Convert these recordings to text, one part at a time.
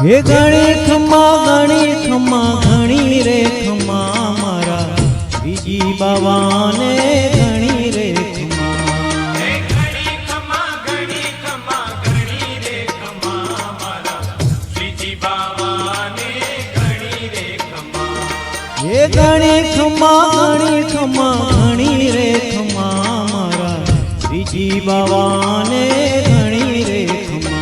हे घणी खम्मा घणी रे खम्मा मारा बीजी बावाने घणी रे खम्मा। हे घणी खम्मा घणी रे खम्मा मारा बीजी बावाने घणी रे खम्मा। हे घणी खम्मा घणी रे खम्मा मारा बीजी बावाने घणी रे खम्मा।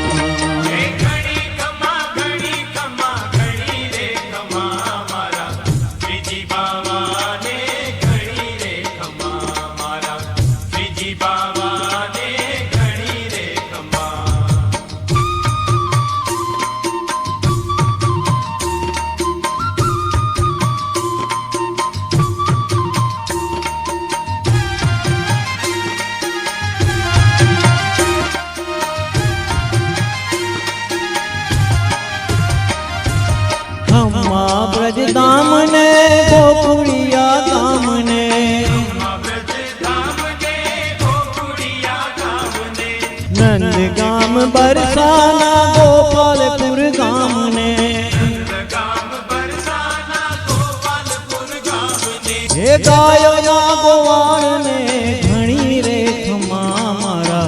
ब्रज धाम ने गोकुड़िया धाम ने नंद गाम बरसाना गोपालपुर गाम ने। हे गायो ना गोवाड़ ने घणी रे खम्मा मारा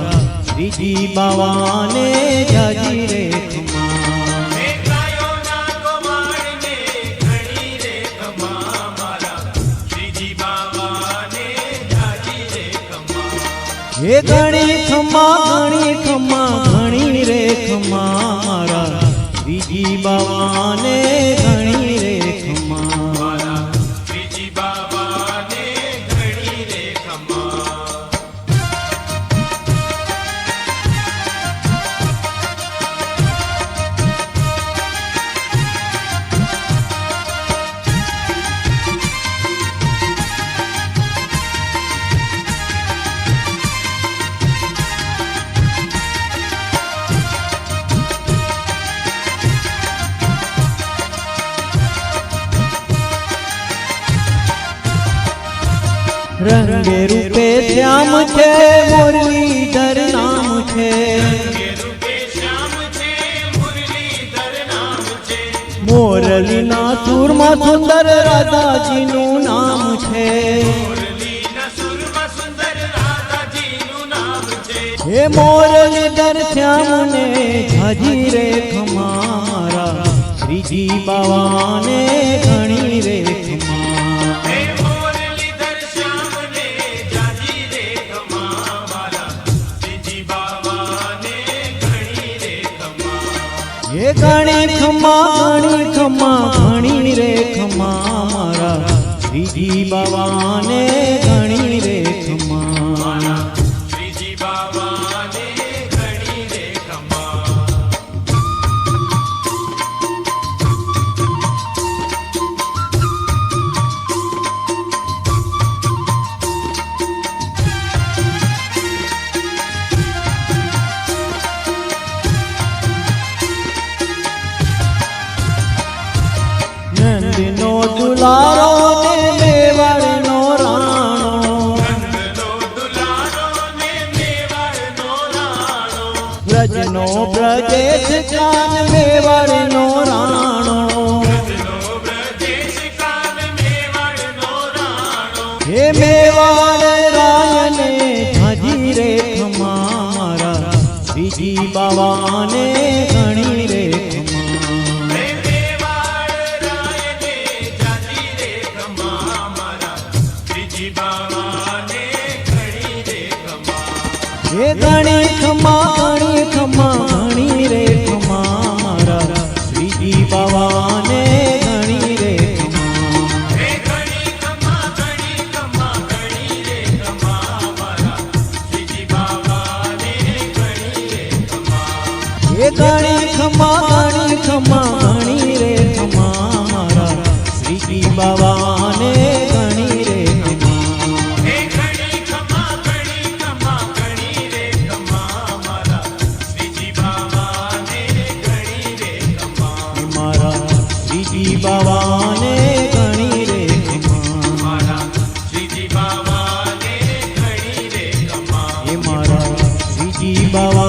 बीजी बावाने जाजी रे खम्मा। हे घणी खम्मा घणी रे खम्मा मारा बीजी बावाने घणी रे खम्मा। बीजी बावाने घणी रे खम्मा। रंगे रूपे श्याम छे मुरलीधर नाम छे। मोरली ना सूरमा सुंदर राधाजी नु नाम छे। हे मोरलीधर श्याम ने झाजी रे खम्मा मारा बीजी बावाने घणी रे खम्मा। हे घणी खम्मा घणी रे खम्मा मारा बीजी बावाने घणी रे खम्मा। बीजी बावाने घणी रे खम्मा। नंदनो दुलारो ने मेवाड़ नो राणो। ब्रजनो ब्रजेश कान मेवाड़ नो राणो। हे मेवाड़ रायने झाजी रे खम्मा मारा बीजी बावाने घणी रे खम्मा। हे घणी खम्मा घणी रे खम्मा मारा बीजी बावाने घणी रे खम्मा। हे घणी खम्मा घणी रे खम्मा मारा बीजी बावाने घणी रे खम्मा। हे घणी खम्मा घणी रे खम्मा मारा बीजी बावाने घणी रे खम्मा। हे घणी खम्मा घणी रे खम्मा मारा बीजी बावाने घणी रे खम्मा। मारा बीजी बावाने घणी रे खम्मा। मारा बीजी बावाने घणी रे खम्मा। हे मारा बीजी बावा